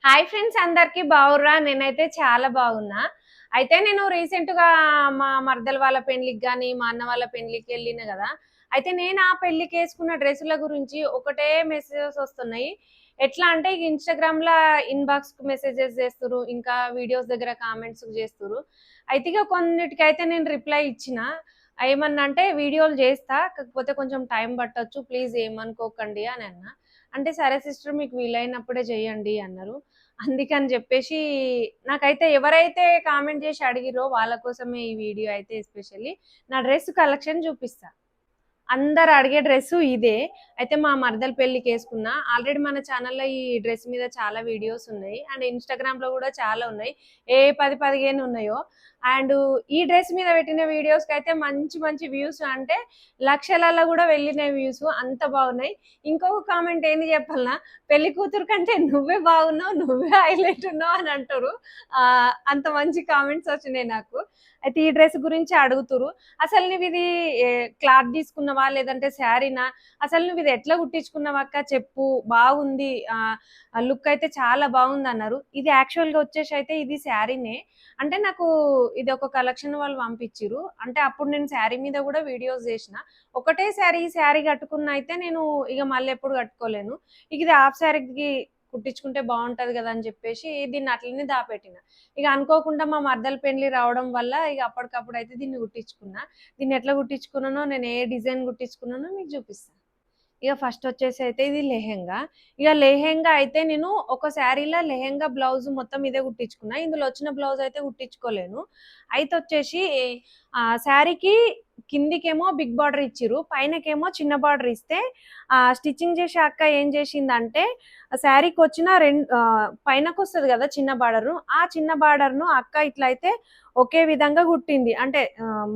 Hi friends, అందరికి బాగుర్రా? నేనైతే చాలా బాగున్నా. అయితే నేను రీసెంట్‌గా మా మరదల వాళ్ళ పెళ్ళికి గాని, మా అన్న వాళ్ళ పెళ్ళికి వెళ్ళిన గదా! అయితే నేను ఆ పెళ్ళికేసుకున్న డ్రెస్సుల గురించి ఒకటే మెసేజెస్ వస్తున్నాయి. ఎట్లా అంటే ఇగ ఇన్‌స్టాగ్రామ్‌ల ఇన్‌బాక్స్‌కి మెసేజెస్ చేస్తుర్రు. ఇంకా వీడియోస్ దగ్గర కామెంట్స్ చేస్తుర్రు. అయితే ఇగ కొన్నిటికైతే నేను రిప్లై ఇచ్చిన. ఏమన్నా అంటే వీడియోలు చేస్తా. కాకపోతే కొంచెం టైం పట్టొచ్చు. ప్లీజ్ ఏమనుకోకండి అని అన్నా. అంటే సరే సిస్టర్, మీకు వీలైనప్పుడే చేయండి అన్నారు. అందుకని జెప్పేసి నాకైతే ఎవరైతే కామెంట్ జేసి అడిగిర్రో వాళ్ళ కోసమే ఈ వీడియో అయితే ఎస్పెషల్లీ. నా డ్రెస్ కలెక్షన్ జూపిస్తా. అందరు అడిగే డ్రెస్సు ఇదే. అయితే మా మరదల పెళ్ళికేసుకున్నా. ఆల్రెడీ మన ఛానెల్‌లో ఈ డ్రెస్ మీద చాలా వీడియోస్ ఉన్నాయి. అండ్ ఇన్‌స్టాగ్రామ్‌లో గూడా చాలా ఉన్నాయి. ఏ 10, 15 ఉన్నాయో. అండ్ ఈ డ్రెస్ మీద పెట్టిన వీడియోస్‌కైతే మంచి మంచి వ్యూస్, అంటే లక్షలలో గూడా వెళ్ళినాయి వ్యూస్. అంత బాగున్నాయి. ఇంకొక కామెంట్ ఏంది చెప్పాలనా? పెళ్లి కూతురు కంటే నువ్వే బాగున్నావు, నువ్వే హైలైట్ ఉన్నావు అని అంటారు. అంత మంచి కామెంట్స్ వచ్చినాయి నాకు. అయితే ఈ డ్రెస్ గురించి అడుగుతుర్రు. అసలు నువ్విది క్లాత్ తీసుకున్నావా? లేదంటే శారీనా? అసలు నువ్విది ఎట్లా కుట్టించుకున్నావక్క చెప్పు. బాగుంది. లుక్ అయితే చాలా బాగుందన్నారు. ఇది యాక్చువల్‌గా వచ్చేసైతే ఇది శారీనే. అంటే నాకు ఇది ఒక కలెక్షన్ వాళ్ళు పంపించిర్రు. అంటే అప్పుడు నేను శారీ మీద గూడా వీడియోస్ జేసిన. ఒకటే శారీ, ఈ శారీ కట్టుకున్న అయితే నేను ఇగ మళ్ళెప్పుడు కట్టుకోలేను. ఇక ఇది హాఫ్ శారీకి కుట్టించుకుంటే బావుంటది గదా! అని జెప్పేసి దీన్ని అట్లనే దాపెట్టిన. ఇక అనుకోకుండా మా మరదల పెళ్లి రావడం వల్ల ఇక అప్పటికప్పుడైతే దీన్ని కుట్టించుకున్నా. దీన్ని ఎట్లా కుట్టించుకున్నానో, నేను ఏ డిజైన్ కుట్టించుకున్నానో మీకు చూపిస్తా. ఇక ఫస్ట్ వచ్చేసి అయితే ఇది లెహెంగా. ఇక లెహెంగా అయితే నేను ఒక శారీలో లెహెంగా బ్లౌజ్ మొత్తం ఇదే కుట్టించుకున్నా. ఇందులో వచ్చిన బ్లౌజ్ అయితే కుట్టించుకోలేను. అయితే వచ్చేసి శారీకి కిందికేమో బిగ్ బార్డర్ ఇచ్చిర్రు. పైనకేమో చిన్న బార్డర్ ఇస్తే స్టిచ్చింగ్ చేసే అక్క ఏం చేసిందంటే శారీకి వచ్చిన పైనకొస్తది కదా చిన్న బార్డరు. ఆ చిన్న బార్డర్‌ను అక్క ఇట్లయితే ఒకే విధంగా కుట్టింది. అంటే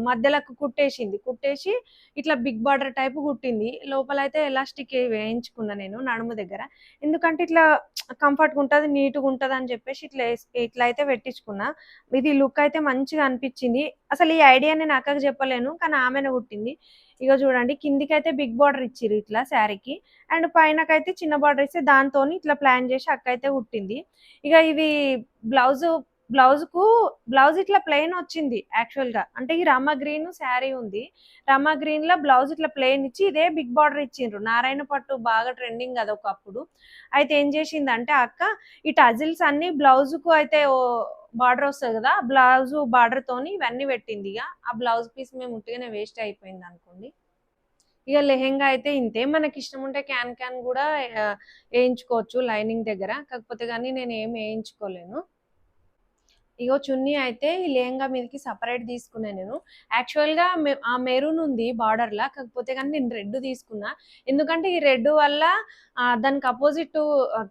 మధ్యలకు కుట్టేసింది. కుట్టేసి ఇట్లా బిగ్ బార్డర్ టైప్ కుట్టింది. లోపలైతే ఎలాస్టిక్ వేయించుకున్నా నేను నడుము దగ్గర. ఎందుకంటే ఇట్లా కంఫర్ట్‌గా ఉంటది, నీట్‌గా ఉంటదని చెప్పేసి ఇట్లా అయితే పెట్టించుకున్నా. ఇది లుక్ అయితే మంచిగా అనిపించింది. అసలు ఈ ఐడియా నేను అక్కకి చెప్పలేను. కానీ ఆమెనే కుట్టింది. ఇగో చూడండి, కిందికైతే బిగ్ బార్డర్ ఇచ్చిర్రు ఇట్లా శారీకి. అండ్ పైనకైతే చిన్న బార్డర్ ఇస్తే దాంతోని ఇట్లా ప్లాన్ చేసి అక్క అయితే కుట్టింది. ఇక ఇది బ్లౌజు బ్లౌజ్‌కు బ్లౌజ్ ఇట్లా ప్లెయిన్ వచ్చింది యాక్చువల్‌గా. అంటే ఈ రామా గ్రీన్ శారీ ఉంది. రామా గ్రీన్‌లో బ్లౌజ్ ఇట్లా ప్లెయిన్ ఇచ్చి ఇదే బిగ్ బార్డర్ ఇచ్చిండ్రు. నారాయణ పట్టు బాగా ట్రెండింగ్ కదా ఒకప్పుడు. అయితే ఏం చేసిందంటే అక్క ఈ టజిల్స్ అన్నీ బ్లౌజ్‌కు అయితే బార్డర్ వస్తది కదా! బ్లౌజు బార్డర్‌తోని ఇవన్నీ పెట్టింది ఇగ. ఆ బ్లౌజ్ పీస్ మేము ఉట్టిగానే వేస్ట్ అయిపోయింది అనుకోండి. ఇగ లెహెంగా అయితే ఇంతే. మనకిష్టం ఉంటే క్యాన్ క్యాన్ గూడా ఏయించుకోవచ్చు లైనింగ్ దగ్గర. కాకపోతే గానీ నేనేమి ఏయించుకోలేను. ఇగో చున్నీ అయితే ఈ లెహంగా మీదకి సెపరేట్ తీసుకున్నా నేను. యాక్చువల్‌గా మెరూన్ ఉంది బార్డర్‌లా. కాకపోతే గానీ నేను రెడ్ తీసుకున్నా. ఎందుకంటే ఈ రెడ్ వల్ల దానికి అపోజిట్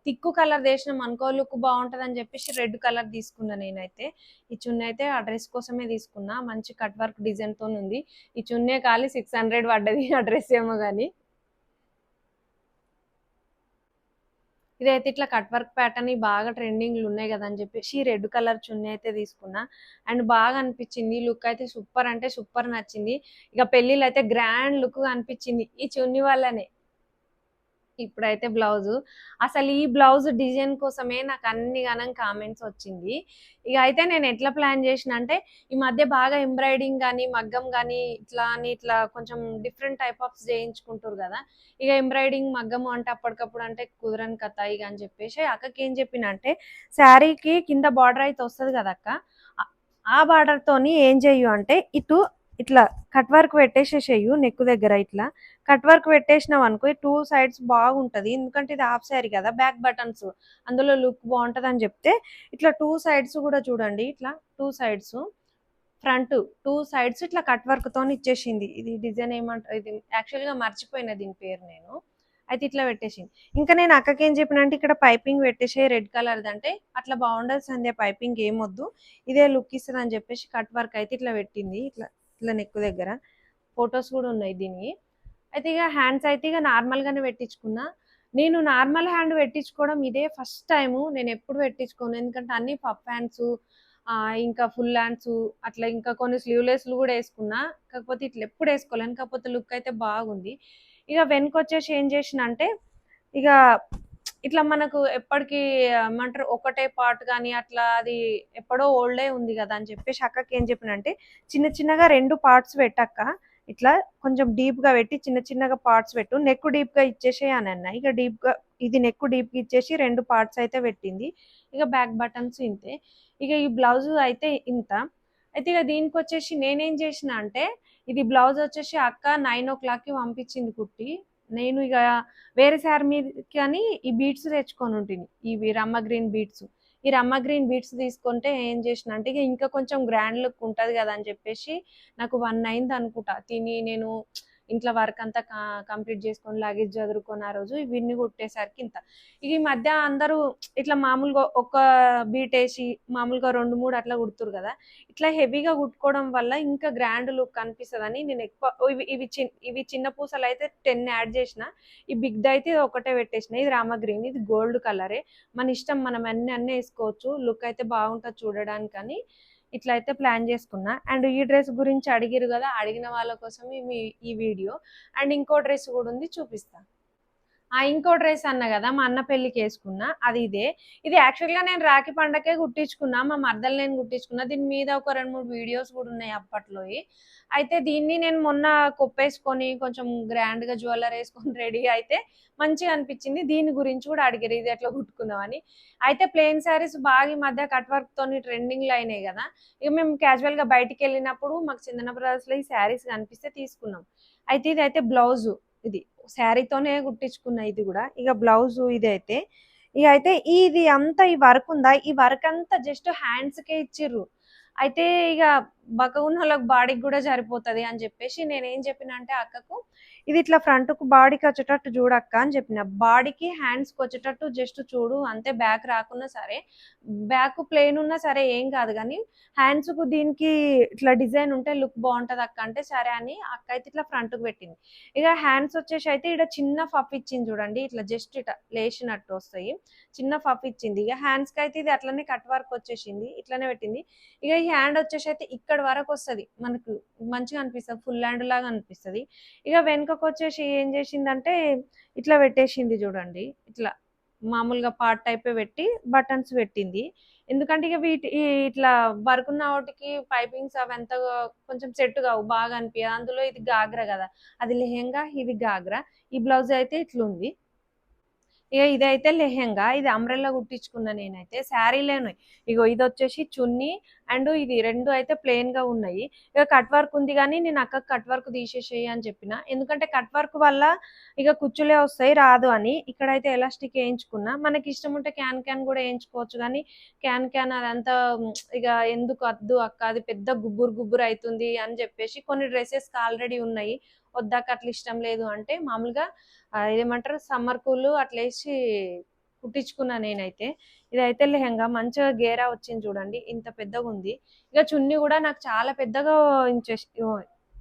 తిక్కు కలర్ దేసినాం అనుకో లుక్ బావుంటదని చెప్పేసి రెడ్ కలర్ తీసుకున్నా నేనైతే. ఈ చున్నీ అయితే ఆ డ్రెస్ కోసమే తీసుకున్నా. మంచి కట్ వర్క్ డిజైన్‌తోనుంది. ఈ చున్నే ఖాళీ 600 పడ్డది. ఆ డ్రెస్ ఏమో గాని. ఇదైతే ఇట్లా కట్ వర్క్ ప్యాటర్న్ బాగా ట్రెండింగ్‌లో ఉన్నాయి గదా! అని జెప్పేసి రెడ్ కలర్ చున్నీ అయితే తీసుకున్నా. అండ్ బాగా అనిపిచ్చింది. లుక్ అయితే సూపర్ అంటే సూపర్ నచ్చింది. ఇక పెళ్ళిలో అయితే గ్రాండ్ లుక్‌గా అనిపిచ్చింది. ఈ చున్నీ వల్లనే. ఇప్పుడైతే బ్లౌజు. అసలు ఈ బ్లౌజ్ డిజైన్ కోసమే నాకు అన్ని గనం కామెంట్స్ వచ్చింది. ఇగ అయితే నేను ఎట్లా ప్లాన్ చేషినా అంటే, ఈ మధ్య బాగా ఎంబ్రాయిడింగ్ గాని, మగ్గం గాని ఇట్లా కొంచెం డిఫరెంట్ టైప్ ఆఫ్స్ చేయించుకుంటుర్రు గదా! ఇగ ఎంబ్రాయిడింగ్, మగ్గము అంటే అప్పటికప్పుడు అంటే కుదరని కథ ఇగ అని చెప్పేసి అక్కకేం చెప్పినా అంటే, శారీకి కింద బార్డర్ అయితే వస్తది కదక్క! అ ఆ బార్డర్‌తోని ఏం చెయ్యు అంటే ఇట్లా కట్ వర్క్ పెట్టేసేసేయు నెక్ దగ్గర ఇట్లా. కట్ వర్క్ పెట్టేసినావనుకో ఈ 2 సైడ్స్ బాగుంటది. ఎందుకంటే ఇది హాఫ్ సారీ కదా! Back buttons. అందులో లుక్ బావుంటదని జెప్తే, ఇట్లా 2 సైడ్స్ గూడా చూడండి. ఇట్లా 2 సైడ్స్ ఫ్రంట్ 2 సైడ్స్ ఇట్లా కట్ వర్క్‌తోని ఇచ్చేసింది. ఇది డిజైన్ ఇది యాక్చువల్‌గా మర్చిపోయిన దీని పేరు నేను. అయితే ఇట్లా పెట్టేసింది. ఇంకా నేను అక్కకేం చెప్పినా అంటే, ఇక్కడ పైపింగ్ పెట్టేసేయి రెడ్ కలర్‌దంటే, అట్లా బావుండదు సంధ్య, పైపింగ్ ఏమొద్దు. ఇదే లుక్ ఇస్తదని జెప్పేసి కట్ వర్క్ అయితే ఇట్లా పెట్టింది. ఇట్లా నెక్ దగ్గర. ఫోటోస్ గూడా ఉన్నాయి దీనియి. అయితే ఇగ హ్యాండ్స్ అయితే ఇగ నార్మల్‌గానే పెట్టించుకున్నా. నేను నార్మల్ హ్యాండ్ పెట్టించుకోవడం ఇదే ఫస్ట్ టైము. నేనెప్పుడు పెట్టించుకోను. ఎందుకంటే అన్నీ పఫ్ హ్యాండ్సు, ఇంకా ఫుల్ హ్యాండ్సు, అట్లా ఇంకా కొన్ని స్లీవ్‌లెస్‌లు గూడా యేసుకున్నా. కాకపోతే ఇట్లా ఎప్పుడు యేసుకోలేను. కాకపోతే లుక్ అయితే బాగుంది. ఇగ వెనకొచ్చేసి ఏం చేసినా అంటే, ఇగ ఇట్లా మనకు ఎప్పటికి ఏమంటారు ఒకటే పార్ట్ గాని అట్లా అది ఎప్పుడో ఓల్డే ఉంది కదా అని చెప్పేసి అక్కకి ఏం చెప్పినంటే చిన్న చిన్నగా 2 పార్ట్స్ పెట్టక్క. ఇట్లా కొంచెం డీప్‌గా పెట్టి చిన్న చిన్నగా పార్ట్స్ పెట్టు. నెక్ డీప్‌గా ఇచ్చేసేయి అనన్నా. ఇక డీప్‌గా ఇది నెక్ డీప్‌గా ఇచ్చేసి 2 పార్ట్స్ అయితే పెట్టింది. ఇక బ్యాక్ బటన్స్ ఇంతే. ఇక ఈ బ్లౌజ్ అయితే ఇంత. అయితే ఇక దీనికొచ్చేసి నేనేం చేసినా అంటే ఇది బ్లౌజ్ వచ్చేసి అక్క 9:00కి పంపించింది కుట్టి. నేను ఇక వేరే శారీ మీదకని ఈ బీడ్స్ తెచ్చుకొని ఉంటిని. ఇవి రమ్మ గ్రీన్ బీడ్స్. ఈ రమ్మ గ్రీన్ బీడ్స్ తీసుకుంటే ఏం చేసిన అంటే ఇక ఇంకా కొంచెం గ్రాండ్ లుక్ ఉంటది కదా అని చెప్పేసి నాకు 1 అయింది అనుకుంటా. తిని నేను ఇంట్లో వర్క్ అంతా కంప్లీట్ చేసుకొని లగేజ్ చదురుకొని ఆ రోజు ఇవన్నీ కుట్టేసరికి ఇంత. ఇక ఈ మధ్య అందరూ ఇట్లా మామూలుగా ఒక బీట్ వేసి మామూలుగా 2, 3 అట్లా కుడుతురు కదా. ఇట్లా హెవీగా కుట్టుకోవడం వల్ల ఇంకా గ్రాండ్ లుక్ కనిపిస్తదని నేను ఎక్కువ ఇవి చిన్న పూసలు అయితే 10 యాడ్ చేసిన. ఈ బిగ్‌ది అయితే ఇది ఒకటే పెట్టేసిన. ఇది రామా గ్రీన్. ఇది గోల్డ్ కలరే. మన ఇష్టం మనం అన్నీ ఏసుకోవచ్చు. లుక్ అయితే బాగుంటది చూడడానికని ఇట్లా అయితే ప్లాన్ చేసుకున్నా. అండ్ ఈ డ్రెస్ గురించి అడిగిర్రు కదా! అడిగిన వాళ్ళ కోసమే ఈ వీడియో. అండ్ ఇంకో డ్రెస్ కూడా ఉంది చూపిస్తా. ఇంకో డ్రెస్ అన్నా కదా! మా అన్న పెళ్ళికేసుకున్నా. అది ఇదే. ఇది యాక్చువల్‌గా నేను రాఖీ పండగకే కుట్టించుకున్నా. మా మరదలు నేను కుట్టించుకున్నా. దీని మీద ఒక 2, 3 వీడియోస్ కూడా ఉన్నాయి అప్పట్లోయి. అయితే దీన్ని నేను మొన్న కొప్పేసుకొని కొంచెం గ్రాండ్‌గా జ్యువెల్లరీ ఏసుకొని రెడీ అయితే మంచిగా అనిపించింది. దీని గురించి కూడా అడిగిర్రు. ఇది ఎట్లా కుట్టుకున్నావని. అయితే ప్లెయిన్ శారీస్ బాగా ఈ మధ్య కట్ వర్క్‌తోని ట్రెండింగ్‌లో అయినాయి కదా! ఇక మేము క్యాజువల్‌గా బయటికెళ్ళినప్పుడు మాకు చందన బ్రదర్స్‌లో ఈ శారీస్ కనిపిస్తే తీసుకున్నాం. అయితే ఇదైతే బ్లౌజు ఇది. శారీతోనే కుట్టించుకున్న ఇది కూడా. ఇక బ్లౌజు ఇదైతే. ఇక అయితే ఇది అంతా ఈ వర్క్ ఉందా, ఈ వర్క్ అంతా జస్ట్ హ్యాండ్స్‌కే ఇచ్చిర్రు. అయితే ఇక బక్కగున్నోళ్ళకి బాడీకి కూడా సరిపోతది అని చెప్పేసి నేనేం చెప్పినా అంటే అక్కకు, ఇది ఇట్లా ఫ్రంట్‌కు బాడీకి వచ్చేటట్టు చూడక్క అని చెప్పిన. బాడీకి హ్యాండ్స్‌కి వచ్చేటట్టు జస్ట్ చూడు అంతే, బ్యాక్ రాకున్నా సరే. బ్యాక్ ప్లెయిన్ ఉన్నా సరే ఏం కాదు గానీ హ్యాండ్స్‌కు దీనికి ఇట్లా డిజైన్ ఉంటే లుక్ బాగుంటది అక్క అంటే సరే అని అక్క అయితే ఇట్లా ఫ్రంట్‌కి పెట్టింది. ఇక హ్యాండ్స్ వచ్చేసి అయితే ఈడ చిన్న పఫ్ ఇచ్చింది చూడండి. ఇట్లా జస్ట్ ఇట్లా లేశినట్టు వస్తాయి. చిన్న పఫ్ ఇచ్చింది. ఇక హ్యాండ్స్‌కి అయితే ఇది అట్లనే కట్ వర్క్ వచ్చేసింది. ఇట్లనే పెట్టింది. ఇక ఈ హ్యాండ్ వచ్చేసి అయితే ఇక్కడి వరకు వస్తది. మనకు మంచిగా అనిపిస్తది. ఫుల్ హ్యాండ్ లాగా అనిపిస్తది. ఇక వెనుకకొచ్చేసి ఏం చేసిందంటే ఇట్లా పెట్టేసింది చూడండి. ఇట్లా మామూలుగా పార్ట్ టైపే పెట్టి బటన్స్ పెట్టింది. ఎందుకంటే ఇక ఇట్లా వర్క్ ఉన్న వాటికి పైపింగ్స్ అవంతా కొంచెం సెట్ కావు. బాగా అనిపియదు. అందులో ఇది గాగ్రా కదా! అది లెహెంగా, ఇది గాగ్రా. ఈ బ్లౌజ్ అయితే ఇట్లుంది. ఇక ఇదైతే లెహెంగా. ఇది అంబ్రెల్లా కుట్టించుకున్నా నేనైతే. శారీలేనే. ఇగో ఇదొచ్చేసి చున్నీ అండ్ ఇది 2 అయితే ప్లెయిన్‌గా ఉన్నాయి. ఇక కట్ వర్క్ ఉంది గానీ నేను అక్కకి కట్ వర్క్ తీసేసేయి అని చెప్పిన. ఎందుకంటే కట్ వర్క్ వల్ల ఇక కుచ్చులే వస్తాయి రాదు అని. ఇక్కడైతే ఎలాస్టిక్ ఏయించుకున్నా. మనకిష్టం ఉంటే క్యాన్ క్యాన్ కూడా ఏయించుకోవచ్చు గానీ క్యాన్ క్యాన్ అదంతా ఇక ఎందుకు వద్దు అక్క అది పెద్ద గుబ్బురు గుబ్బురు అయితుంది అని చెప్పేసి కొన్ని డ్రెసెస్‌కి ఆల్రెడీ ఉన్నాయి. వద్దక్క అట్లా ఇష్టం లేదు అంటే మామూలుగా ఇదేమంటారు సమ్మర్ కూల్ అట్లేసి కుట్టించుకున్నా నేనైతే. ఇదైతే లెహెంగా మంచిగా గేరా వచ్చింది చూడండి. ఇంత పెద్దగుంది. ఇక చున్నీ కూడా నాకు చాలా పెద్దగా ఇంచెస్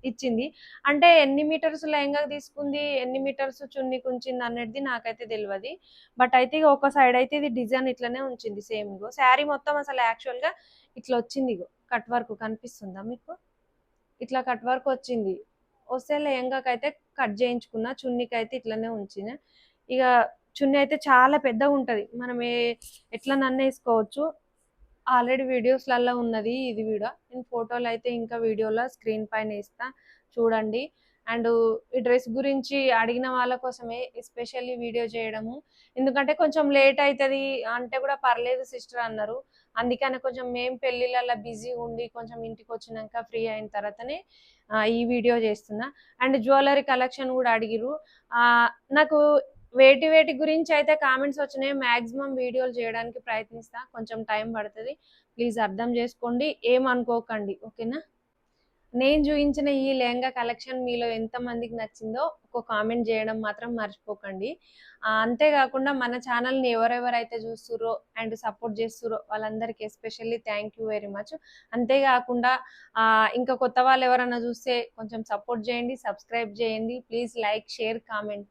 ఇచ్చింది. అంటే ఎన్ని మీటర్స్ లెహెంగాకి తీసుకుంది, ఎన్ని మీటర్స్ చున్నీకి ఉంచింది అనేది నాకైతే తెలవది. బట్ అయితే ఇగ ఒక సైడ్ అయితే ఇది డిజైన్ ఇట్లనే ఉంచింది సేమ్ ఇగో. శారీ మొత్తం అసలు యాక్చువల్‌గా ఇట్లా వచ్చింది ఇగో. కట్ వర్క్ కనిపిస్తుందా మీకు? ఇట్లా కట్ వర్క్ వచ్చింది. వస్తే లెహంగాకైతే కట్ చేయించుకున్నా. చున్నీకైతే ఇట్లనే ఉంచిన. ఇక చున్నీ అయితే చాలా పెద్దగుంటది. మనం ఎట్లనన్నా ఏసుకోవచ్చు. ఆల్రెడీ వీడియోస్‌లల్ల ఉన్నది ఇది కూడా. నేను ఫోటోలో అయితే ఇంకా వీడియోలో స్క్రీన్ పైన ఏస్తా చూడండి. అండ్ ఈ డ్రెస్ గురించి అడిగిన వాళ్ళ కోసమే ఎస్పెషల్లీ వీడియో చేయడము. ఎందుకంటే కొంచెం లేట్ అయితది అంటే కూడా పర్లేదు సిస్టర్ అన్నారు. అందుకని కొంచెం మేము పెళ్ళిళ్ళలో బిజీగా ఉండి కొంచెం ఇంటికొచ్చినంక ఫ్రీ అయిన తర్వాతనే ఈ వీడియో చేస్తున్నా. అండ్ జ్యువెల్లరీ కలెక్షన్ కూడా అడిగిర్రు. నాకు వేటి గురించి అయితే కామెంట్స్ వచ్చినాయో మాక్సిమం వీడియోలు చేయడానికి ప్రయత్నిస్తా. కొంచెం టైం పడతది. ప్లీజ్ అర్థం చేసుకోండి. ఏమనుకోకండి. ఓకేనా? నేను చూయించిన ఈ లెహంగా కలెక్షన్ మీలో ఎంతమందికి నచ్చిందో ఒక కామెంట్ చేయడం మాత్రం మర్చిపోకండి. అంతే కాకుండా మన ఛానల్‌ని ఎవరెవరైతే చూస్తుర్రో అండ్ సపోర్ట్ చేస్తుర్రో వాళ్ళందరికీ especially thank you very much. అంతే కాకుండా ఇంకా కొత్త వాళ్ళు ఎవరైనా చూస్తే కొంచెం సపోర్ట్ చేయండి, సబ్స్క్రైబ్ చేయండి. Please like, share, comment.